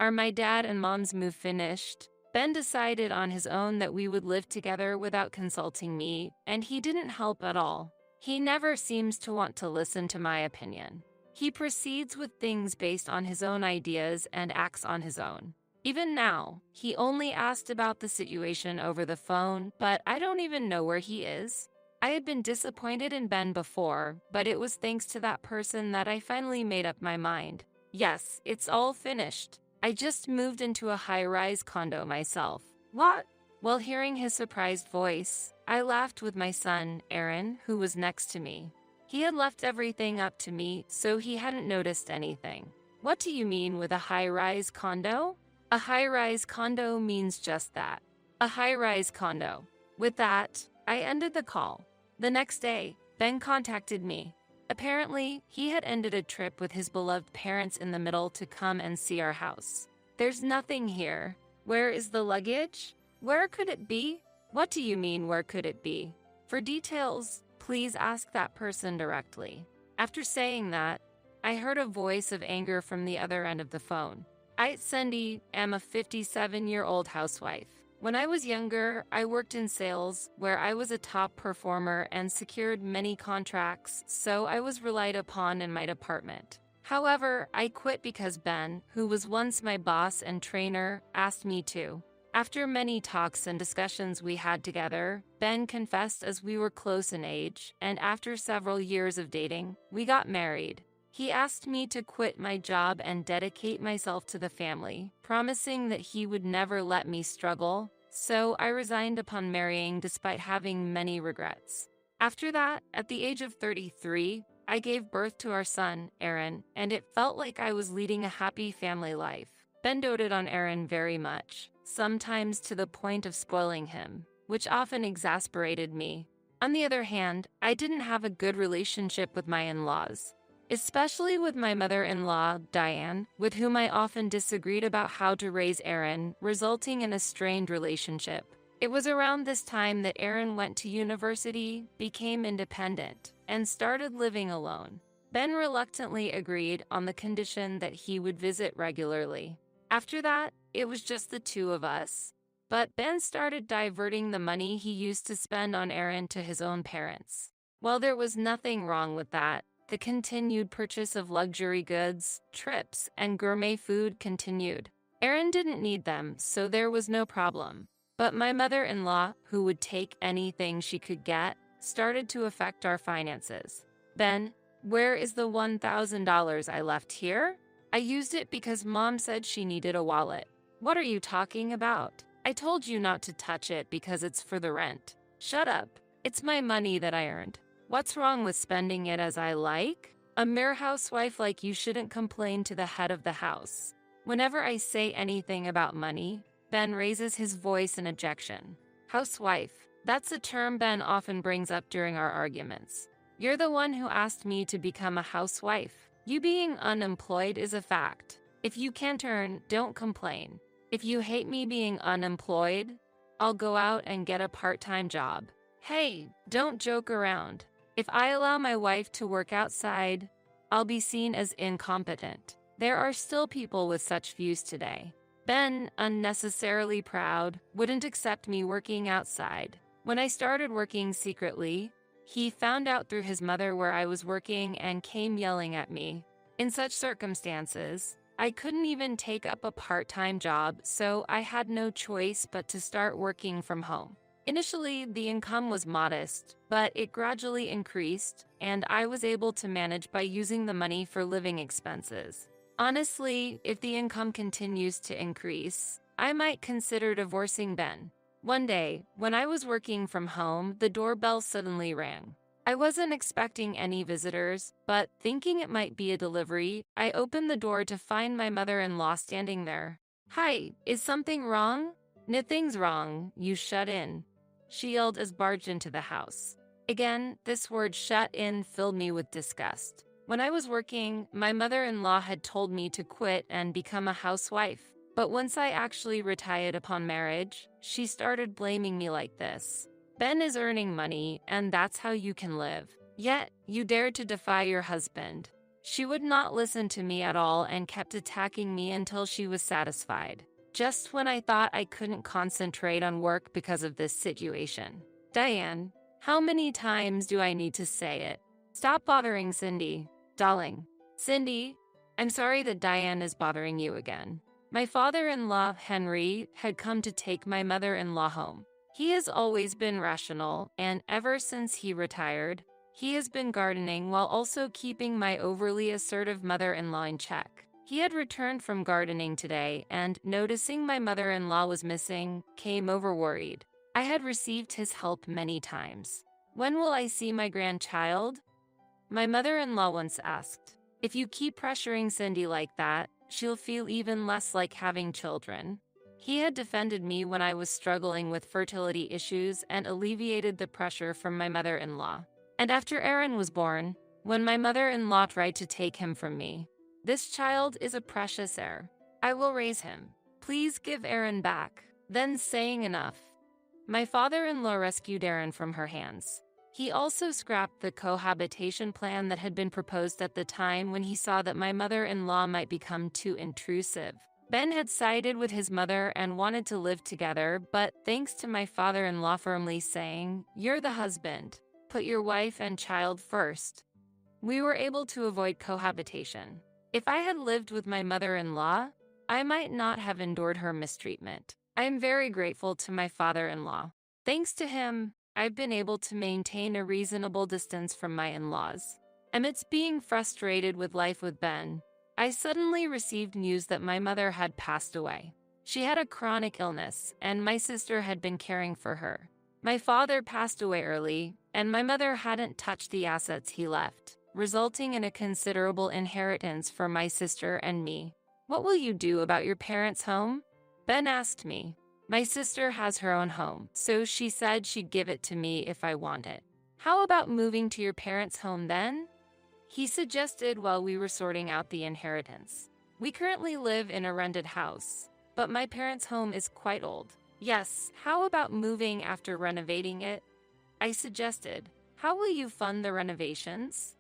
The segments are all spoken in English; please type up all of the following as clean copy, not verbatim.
Are my dad and mom's move finished? Ben decided on his own that we would live together without consulting me, and he didn't help at all. He never seems to want to listen to my opinion. He proceeds with things based on his own ideas and acts on his own. Even now, he only asked about the situation over the phone, but I don't even know where he is. I had been disappointed in Ben before, but it was thanks to that person that I finally made up my mind. Yes, it's all finished. I just moved into a high-rise condo myself. What? While hearing his surprised voice, I laughed with my son, Aaron, who was next to me. He had left everything up to me, so he hadn't noticed anything. What do you mean with a high-rise condo? A high-rise condo means just that. A high-rise condo. With that, I ended the call. The next day, Ben contacted me. Apparently, he had ended a trip with his beloved parents in the middle to come and see our house. There's nothing here. Where is the luggage? Where could it be? What do you mean, where could it be? For details, please ask that person directly. After saying that, I heard a voice of anger from the other end of the phone. I, Cindy, am a 57-year-old housewife. When I was younger, I worked in sales, where I was a top performer and secured many contracts, so I was relied upon in my department. However, I quit because Ben, who was once my boss and trainer, asked me to. After many talks and discussions we had together, Ben confessed as we were close in age, and after several years of dating, we got married. He asked me to quit my job and dedicate myself to the family, promising that he would never let me struggle, so I resigned upon marrying despite having many regrets. After that, at the age of 33, I gave birth to our son, Aaron, and it felt like I was leading a happy family life. Ben doted on Aaron very much, sometimes to the point of spoiling him, which often exasperated me. On the other hand, I didn't have a good relationship with my in-laws. Especially with my mother-in-law, Diane, with whom I often disagreed about how to raise Aaron, resulting in a strained relationship. It was around this time that Aaron went to university, became independent, and started living alone. Ben reluctantly agreed on the condition that he would visit regularly. After that, it was just the two of us. But Ben started diverting the money he used to spend on Aaron to his own parents. While there was nothing wrong with that, the continued purchase of luxury goods, trips, and gourmet food continued. Aaron didn't need them, so there was no problem. But my mother-in-law, who would take anything she could get, started to affect our finances. Ben, where is the $1,000 I left here? I used it because Mom said she needed a wallet. What are you talking about? I told you not to touch it because it's for the rent. Shut up. It's my money that I earned. What's wrong with spending it as I like? A mere housewife like you shouldn't complain to the head of the house. Whenever I say anything about money, Ben raises his voice in objection. Housewife, that's a term Ben often brings up during our arguments. You're the one who asked me to become a housewife. You being unemployed is a fact. If you can't earn, don't complain. If you hate me being unemployed, I'll go out and get a part-time job. Hey, don't joke around. If I allow my wife to work outside, I'll be seen as incompetent. There are still people with such views today. Ben, unnecessarily proud, wouldn't accept me working outside. When I started working secretly, he found out through his mother where I was working and came yelling at me. In such circumstances, I couldn't even take up a part-time job, so I had no choice but to start working from home. Initially, the income was modest, but it gradually increased, and I was able to manage by using the money for living expenses. Honestly, if the income continues to increase, I might consider divorcing Ben. One day, when I was working from home, the doorbell suddenly rang. I wasn't expecting any visitors, but thinking it might be a delivery, I opened the door to find my mother-in-law standing there. Hi, is something wrong? Nothing's wrong, you shut in. She yelled as barged into the house. Again, this word shut in filled me with disgust. When I was working, my mother-in-law had told me to quit and become a housewife. But once I actually retired upon marriage, she started blaming me like this. Ben is earning money, and that's how you can live. Yet, you dare to defy your husband. She would not listen to me at all and kept attacking me until she was satisfied. Just when I thought I couldn't concentrate on work because of this situation. Diane, how many times do I need to say it? Stop bothering Cindy, darling. Cindy, I'm sorry that Diane is bothering you again. My father-in-law, Henry, had come to take my mother-in-law home. He has always been rational, and ever since he retired, he has been gardening while also keeping my overly assertive mother-in-law in check. He had returned from gardening today and, noticing my mother-in-law was missing, came over worried. I had received his help many times. When will I see my grandchild? My mother-in-law once asked. If you keep pressuring Cindy like that, she'll feel even less like having children. He had defended me when I was struggling with fertility issues and alleviated the pressure from my mother-in-law. And after Aaron was born, when my mother-in-law tried to take him from me, this child is a precious heir. I will raise him. Please give Aaron back. Then saying enough, my father-in-law rescued Aaron from her hands. He also scrapped the cohabitation plan that had been proposed at the time when he saw that my mother-in-law might become too intrusive. Ben had sided with his mother and wanted to live together, but thanks to my father-in-law firmly saying, "You're the husband. Put your wife and child first," we were able to avoid cohabitation. If I had lived with my mother-in-law, I might not have endured her mistreatment. I am very grateful to my father-in-law. Thanks to him, I've been able to maintain a reasonable distance from my in-laws. Amidst being frustrated with life with Ben, I suddenly received news that my mother had passed away. She had a chronic illness, and my sister had been caring for her. My father passed away early, and my mother hadn't touched the assets he left, resulting in a considerable inheritance for my sister and me. What will you do about your parents' home? Ben asked me. My sister has her own home, so she said she'd give it to me if I want it. How about moving to your parents' home then? He suggested while we were sorting out the inheritance. We currently live in a rented house, but my parents' home is quite old. Yes, how about moving after renovating it? I suggested. How will you fund the renovations?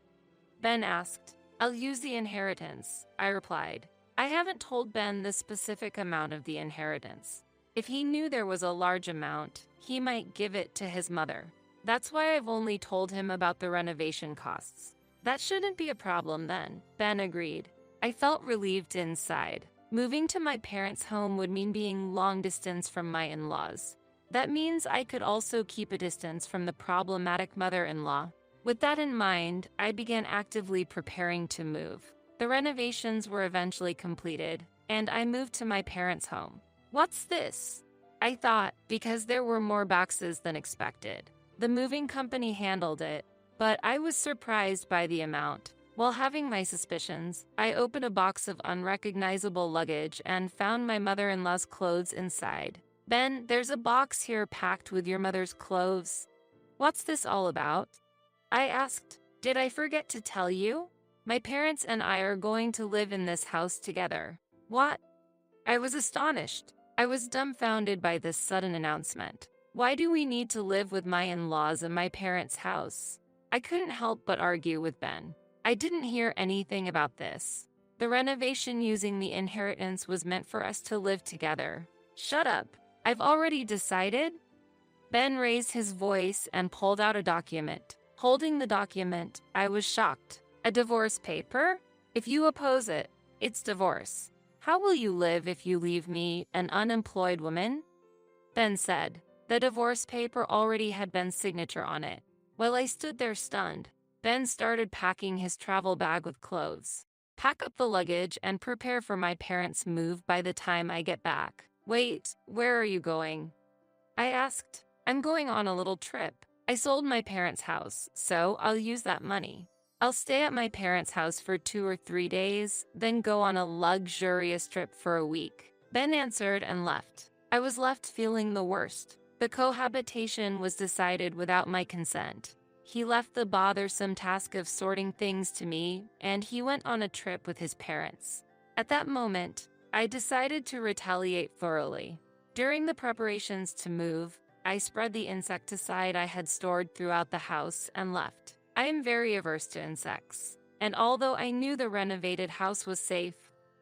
Ben asked. I'll use the inheritance, I replied. I haven't told Ben the specific amount of the inheritance. If he knew there was a large amount, he might give it to his mother. That's why I've only told him about the renovation costs. That shouldn't be a problem then, Ben agreed. I felt relieved inside. Moving to my parents' home would mean being long distance from my in-laws. That means I could also keep a distance from the problematic mother-in-law. With that in mind, I began actively preparing to move. The renovations were eventually completed, and I moved to my parents' home. What's this? I thought, because there were more boxes than expected. The moving company handled it, but I was surprised by the amount. While having my suspicions, I opened a box of unrecognizable luggage and found my mother-in-law's clothes inside. Ben, there's a box here packed with your mother's clothes. What's this all about? I asked. Did I forget to tell you? My parents and I are going to live in this house together. What? I was astonished. I was dumbfounded by this sudden announcement. Why do we need to live with my in-laws in my parents' house? I couldn't help but argue with Ben. I didn't hear anything about this. The renovation using the inheritance was meant for us to live together. Shut up. I've already decided. Ben raised his voice and pulled out a document. Holding the document, I was shocked. A divorce paper? If you oppose it, it's divorce. How will you live if you leave me, an unemployed woman? Ben said. The divorce paper already had Ben's signature on it. While I stood there stunned, Ben started packing his travel bag with clothes. Pack up the luggage and prepare for my parents' move by the time I get back. Wait, where are you going? I asked. I'm going on a little trip. I sold my parents' house, so I'll use that money. I'll stay at my parents' house for 2 or 3 days, then go on a luxurious trip for a week. Ben answered and left. I was left feeling the worst. The cohabitation was decided without my consent. He left the bothersome task of sorting things to me, and he went on a trip with his parents. At that moment, I decided to retaliate thoroughly. During the preparations to move, I spread the insecticide I had stored throughout the house and left. I am very averse to insects, and although I knew the renovated house was safe,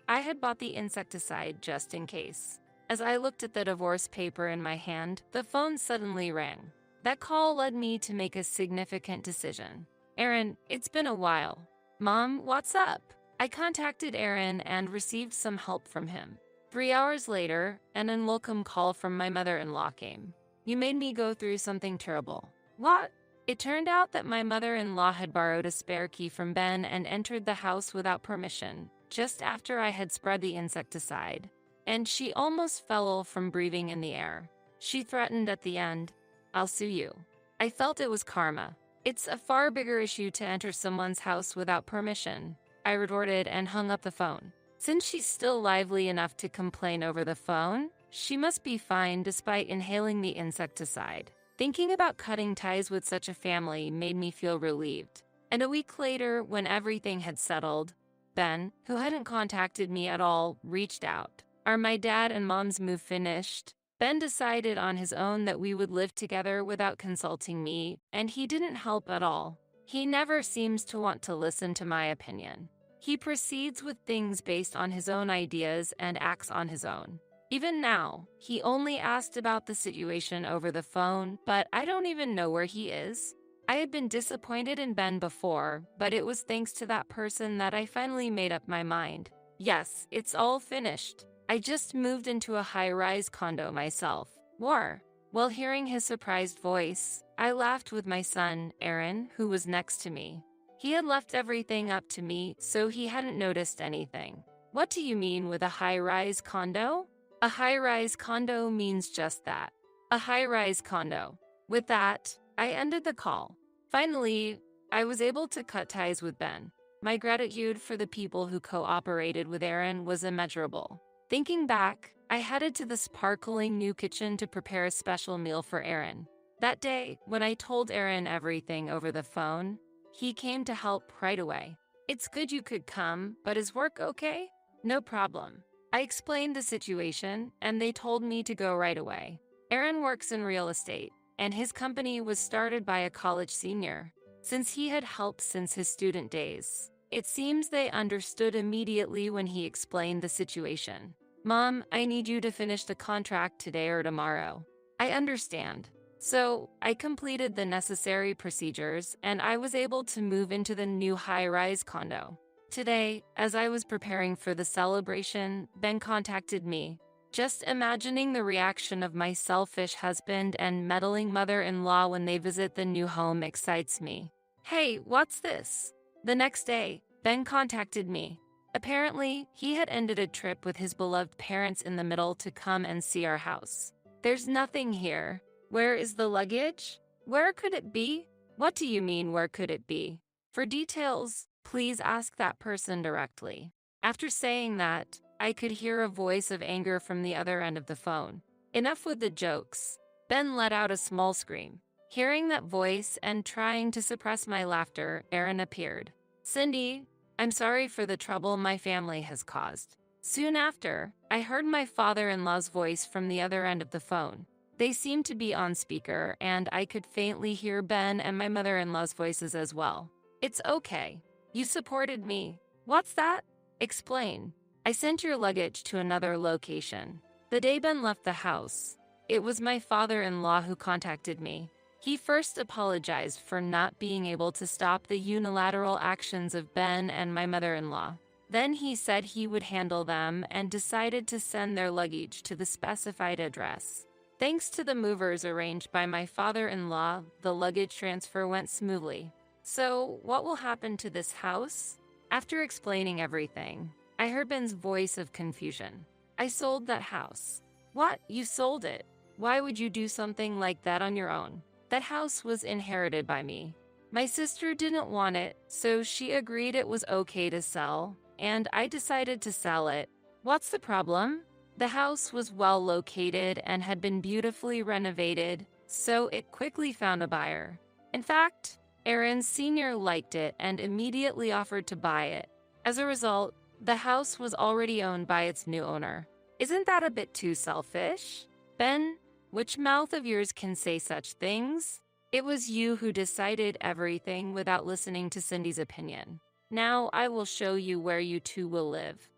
I had bought the insecticide just in case. As I looked at the divorce paper in my hand, the phone suddenly rang. That call led me to make a significant decision. Aaron, it's been a while. Mom, what's up? I contacted Aaron and received some help from him. 3 hours later, an unwelcome call from my mother-in-law came. You made me go through something terrible. What? It turned out that my mother-in-law had borrowed a spare key from Ben and entered the house without permission, just after I had spread the insecticide. And she almost fell from breathing in the air. She threatened at the end, I'll sue you. I felt it was karma. It's a far bigger issue to enter someone's house without permission, I retorted and hung up the phone. Since she's still lively enough to complain over the phone, she must be fine despite inhaling the insecticide. Thinking about cutting ties with such a family made me feel relieved. And a week later, when everything had settled, Ben, who hadn't contacted me at all, reached out. Are my dad and mom's move finished? Ben decided on his own that we would live together without consulting me, and he didn't help at all. He never seems to want to listen to my opinion. He proceeds with things based on his own ideas and acts on his own. Even now, he only asked about the situation over the phone, but I don't even know where he is. I had been disappointed in Ben before, but it was thanks to that person that I finally made up my mind. Yes, it's all finished. I just moved into a high-rise condo myself. War. While hearing his surprised voice, I laughed with my son, Aaron, who was next to me. He had left everything up to me, so he hadn't noticed anything. What do you mean with a high-rise condo? A high-rise condo means just that. A high-rise condo. With that, I ended the call. Finally, I was able to cut ties with Ben. My gratitude for the people who cooperated with Aaron was immeasurable. Thinking back, I headed to the sparkling new kitchen to prepare a special meal for Aaron. That day, when I told Aaron everything over the phone, he came to help right away. It's good you could come, but is work okay? No problem. I explained the situation, and they told me to go right away. Aaron works in real estate, and his company was started by a college senior. Since he had helped since his student days, it seems they understood immediately when he explained the situation. Mom, I need you to finish the contract today or tomorrow. I understand. So, I completed the necessary procedures, and I was able to move into the new high-rise condo. Today, as I was preparing for the celebration, Ben contacted me. Just imagining the reaction of my selfish husband and meddling mother-in-law when they visit the new home excites me. Hey, what's this? The next day, Ben contacted me. Apparently, he had ended a trip with his beloved parents in the middle to come and see our house. There's nothing here. Where is the luggage? Where could it be? What do you mean, where could it be? For details, please ask that person directly. After saying that, I could hear a voice of anger from the other end of the phone. Enough with the jokes. Ben let out a small scream. Hearing that voice and trying to suppress my laughter, Aaron appeared. Cindy, I'm sorry for the trouble my family has caused. Soon after, I heard my father-in-law's voice from the other end of the phone. They seemed to be on speaker, and I could faintly hear Ben and my mother-in-law's voices as well. It's okay. You supported me. What's that? Explain. I sent your luggage to another location. The day Ben left the house, it was my father-in-law who contacted me. He first apologized for not being able to stop the unilateral actions of Ben and my mother-in-law. Then he said he would handle them and decided to send their luggage to the specified address. Thanks to the movers arranged by my father-in-law, the luggage transfer went smoothly. So, what will happen to this house? After explaining everything, I heard Ben's voice of confusion. I sold that house. What? You sold it? Why would you do something like that on your own? That house was inherited by me. My sister didn't want it, so she agreed it was okay to sell, and I decided to sell it. What's the problem? The house was well located and had been beautifully renovated, so it quickly found a buyer. In fact, Aaron Sr. liked it and immediately offered to buy it. As a result, the house was already owned by its new owner. Isn't that a bit too selfish? Ben, which mouth of yours can say such things? It was you who decided everything without listening to Cindy's opinion. Now I will show you where you two will live.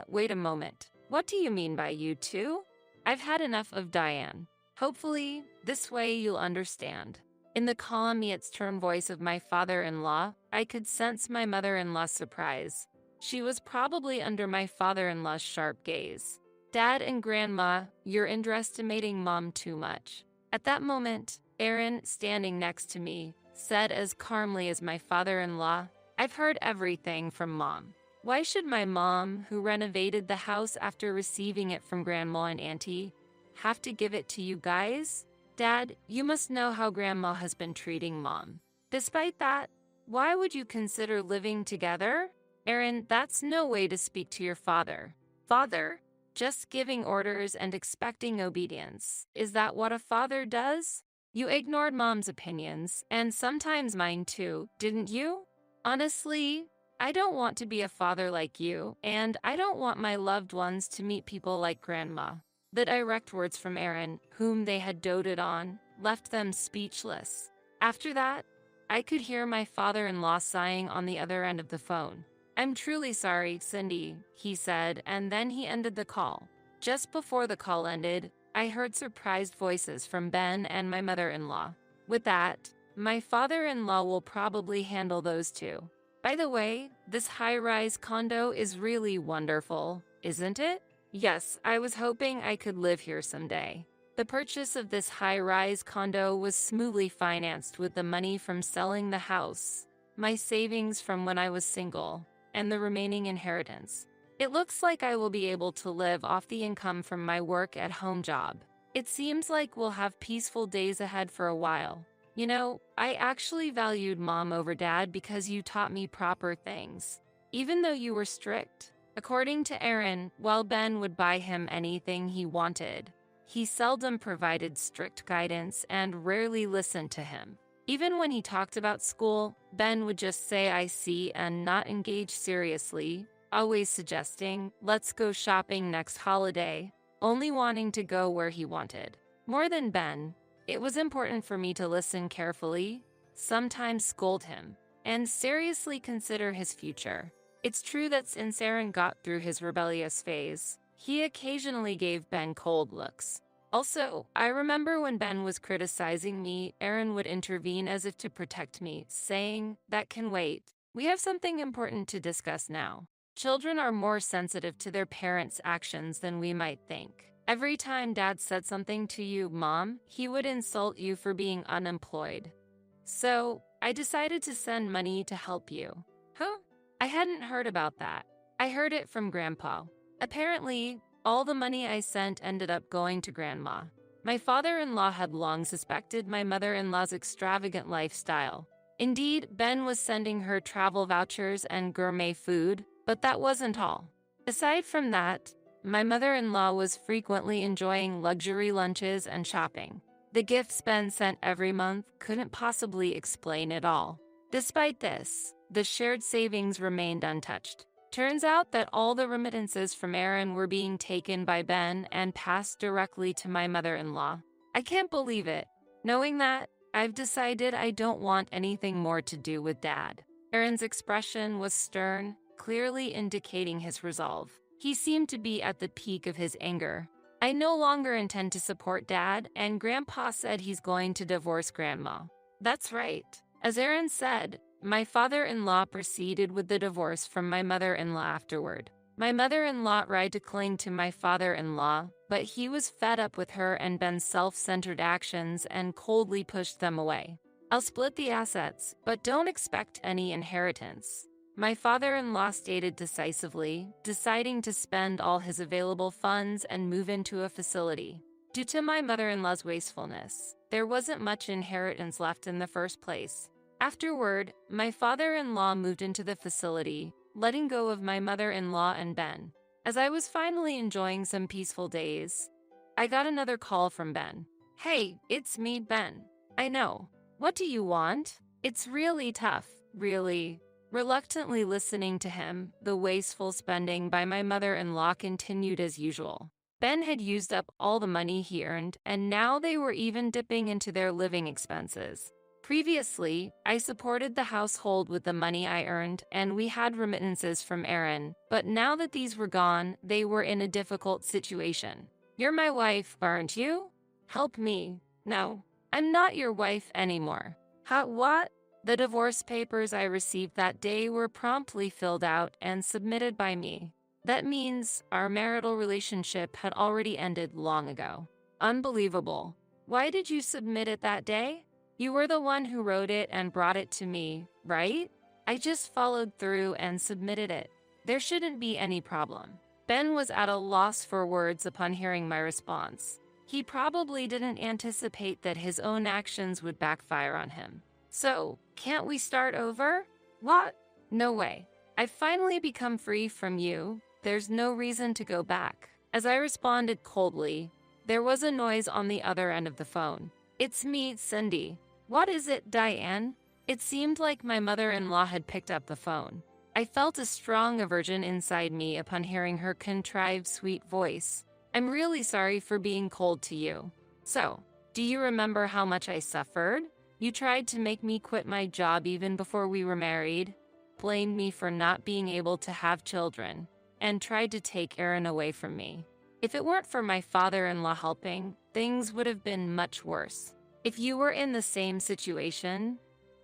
Wait a moment. What do you mean by you two? I've had enough of Diane. Hopefully, this way you'll understand. In the calm yet stern voice of my father-in-law, I could sense my mother-in-law's surprise. She was probably under my father-in-law's sharp gaze. Dad and Grandma, you're underestimating Mom too much. At that moment, Aaron, standing next to me, said as calmly as my father-in-law, I've heard everything from Mom. Why should my mom, who renovated the house after receiving it from Grandma and Auntie, have to give it to you guys? Dad, you must know how Grandma has been treating Mom. Despite that, why would you consider living together? Aaron, that's no way to speak to your father. Father? Just giving orders and expecting obedience. Is that what a father does? You ignored Mom's opinions, and sometimes mine too, didn't you? Honestly, I don't want to be a father like you, and I don't want my loved ones to meet people like Grandma. The direct words from Aaron, whom they had doted on, left them speechless. After that, I could hear my father-in-law sighing on the other end of the phone. I'm truly sorry, Cindy, he said, and then he ended the call. Just before the call ended, I heard surprised voices from Ben and my mother-in-law. With that, my father-in-law will probably handle those two. By the way, this high-rise condo is really wonderful, isn't it? Yes, I was hoping I could live here someday. The purchase of this high-rise condo was smoothly financed with the money from selling the house, my savings from when I was single, and the remaining inheritance. It looks like I will be able to live off the income from my work-at-home job. It seems like we'll have peaceful days ahead for a while. You know, I actually valued Mom over Dad because you taught me proper things, even though you were strict. According to Aaron, while Ben would buy him anything he wanted, he seldom provided strict guidance and rarely listened to him. Even when he talked about school, Ben would just say I see and not engage seriously, always suggesting, let's go shopping next holiday, only wanting to go where he wanted. More than Ben, it was important for me to listen carefully, sometimes scold him, and seriously consider his future. It's true that since Aaron got through his rebellious phase, he occasionally gave Ben cold looks. Also, I remember when Ben was criticizing me, Aaron would intervene as if to protect me, saying, that can wait. We have something important to discuss now. Children are more sensitive to their parents' actions than we might think. Every time Dad said something to you, Mom, he would insult you for being unemployed. So, I decided to send money to help you. Huh? I hadn't heard about that. I heard it from Grandpa. Apparently, all the money I sent ended up going to Grandma. My father-in-law had long suspected my mother-in-law's extravagant lifestyle. Indeed, Ben was sending her travel vouchers and gourmet food, but that wasn't all. Aside from that, my mother-in-law was frequently enjoying luxury lunches and shopping. The gifts Ben sent every month couldn't possibly explain it all. Despite this, the shared savings remained untouched. Turns out that all the remittances from Aaron were being taken by Ben and passed directly to my mother-in-law. I can't believe it. Knowing that, I've decided I don't want anything more to do with Dad. Aaron's expression was stern, clearly indicating his resolve. He seemed to be at the peak of his anger. I no longer intend to support Dad, and Grandpa said he's going to divorce Grandma. That's right. As Aaron said, my father-in-law proceeded with the divorce from my mother-in-law afterward. My mother-in-law tried to cling to my father-in-law, but he was fed up with her and Ben's self-centered actions and coldly pushed them away. I'll split the assets, but don't expect any inheritance. My father-in-law stated decisively, deciding to spend all his available funds and move into a facility. Due to my mother-in-law's wastefulness, there wasn't much inheritance left in the first place. Afterward, my father-in-law moved into the facility, letting go of my mother-in-law and Ben. As I was finally enjoying some peaceful days, I got another call from Ben. Hey, it's me, Ben. I know. What do you want? It's really tough, really. Reluctantly listening to him, the wasteful spending by my mother-in-law continued as usual. Ben had used up all the money he earned, and now they were even dipping into their living expenses. Previously, I supported the household with the money I earned, and we had remittances from Aaron, but now that these were gone, they were in a difficult situation. You're my wife, aren't you? Help me. No, I'm not your wife anymore. What? The divorce papers I received that day were promptly filled out and submitted by me. That means our marital relationship had already ended long ago. Unbelievable. Why did you submit it that day? You were the one who wrote it and brought it to me, right? I just followed through and submitted it. There shouldn't be any problem. Ben was at a loss for words upon hearing my response. He probably didn't anticipate that his own actions would backfire on him. So, can't we start over? What? No way. I've finally become free from you. There's no reason to go back. As I responded coldly, there was a noise on the other end of the phone. It's me, Cindy. What is it, Diane? It seemed like my mother-in-law had picked up the phone. I felt a strong aversion inside me upon hearing her contrived, sweet voice. I'm really sorry for being cold to you. So, do you remember how much I suffered? You tried to make me quit my job even before we were married, blamed me for not being able to have children, and tried to take Aaron away from me. If it weren't for my father-in-law helping, things would have been much worse. If you were in the same situation,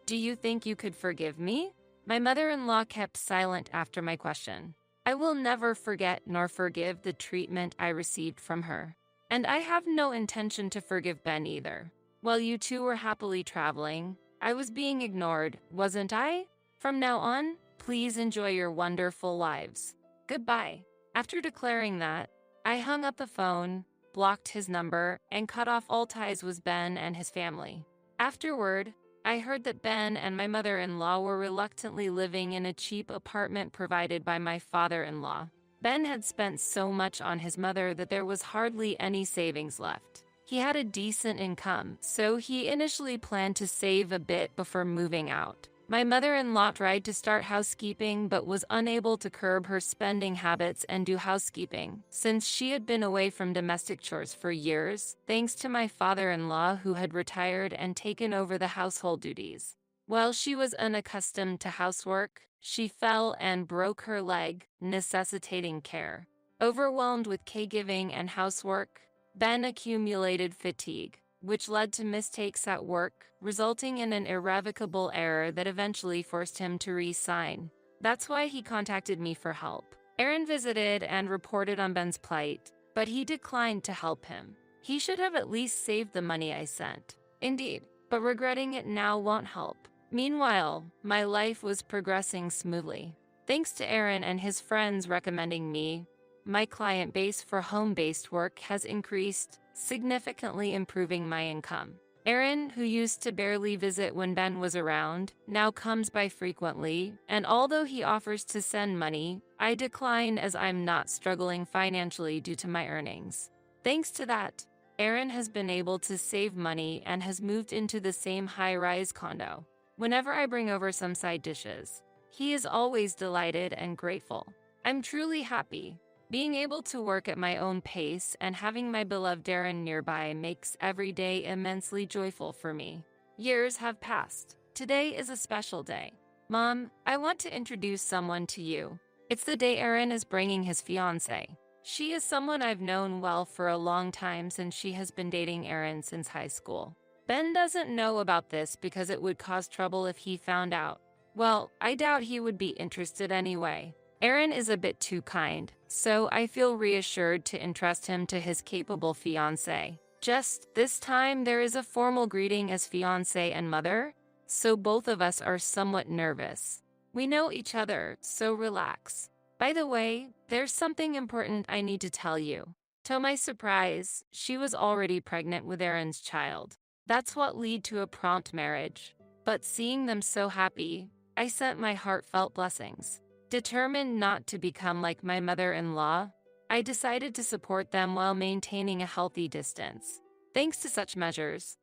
do you think you could forgive me? My mother-in-law kept silent after my question. I will never forget nor forgive the treatment I received from her. And I have no intention to forgive Ben either. While you two were happily traveling, I was being ignored, wasn't I? From now on, please enjoy your wonderful lives. Goodbye. After declaring that, I hung up the phone, blocked his number, and cut off all ties with Ben and his family. Afterward, I heard that Ben and my mother-in-law were reluctantly living in a cheap apartment provided by my father-in-law. Ben had spent so much on his mother that there was hardly any savings left. He had a decent income, so he initially planned to save a bit before moving out. My mother-in-law tried to start housekeeping but was unable to curb her spending habits and do housekeeping, since she had been away from domestic chores for years, thanks to my father-in-law who had retired and taken over the household duties. While she was unaccustomed to housework, she fell and broke her leg, necessitating care. Overwhelmed with caregiving and housework, Ben accumulated fatigue, which led to mistakes at work, resulting in an irrevocable error that eventually forced him to resign. That's why he contacted me for help. Aaron visited and reported on Ben's plight, but he declined to help him. He should have at least saved the money I sent. Indeed, but regretting it now won't help. Meanwhile, my life was progressing smoothly. Thanks to Aaron and his friends recommending me, my client base for home-based work has increased, significantly improving my income. Aaron, who used to barely visit when Ben was around, now comes by frequently, and although he offers to send money, I decline as I'm not struggling financially due to my earnings. Thanks to that, Aaron has been able to save money and has moved into the same high-rise condo. Whenever I bring over some side dishes, he is always delighted and grateful. I'm truly happy. Being able to work at my own pace and having my beloved Aaron nearby makes every day immensely joyful for me. Years have passed. Today is a special day. Mom, I want to introduce someone to you. It's the day Aaron is bringing his fiancée. She is someone I've known well for a long time since she has been dating Aaron since high school. Ben doesn't know about this because it would cause trouble if he found out. Well, I doubt he would be interested anyway. Aaron is a bit too kind, so I feel reassured to entrust him to his capable fiancé. Just this time there is a formal greeting as fiancé and mother, so both of us are somewhat nervous. We know each other, so relax. By the way, there's something important I need to tell you. To my surprise, she was already pregnant with Aaron's child. That's what led to a prompt marriage. But seeing them so happy, I sent my heartfelt blessings. Determined not to become like my mother-in-law, I decided to support them while maintaining a healthy distance. Thanks to such measures,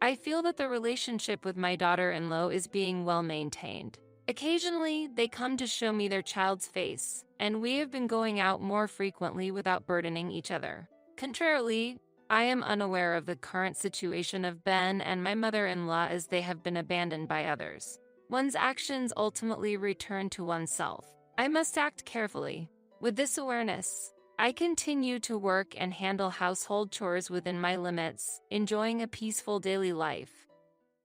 I feel that the relationship with my daughter-in-law is being well maintained. Occasionally, they come to show me their child's face, and we have been going out more frequently without burdening each other. Contrarily, I am unaware of the current situation of Ben and my mother-in-law as they have been abandoned by others. One's actions ultimately return to oneself. I must act carefully. With this awareness, I continue to work and handle household chores within my limits, enjoying a peaceful daily life.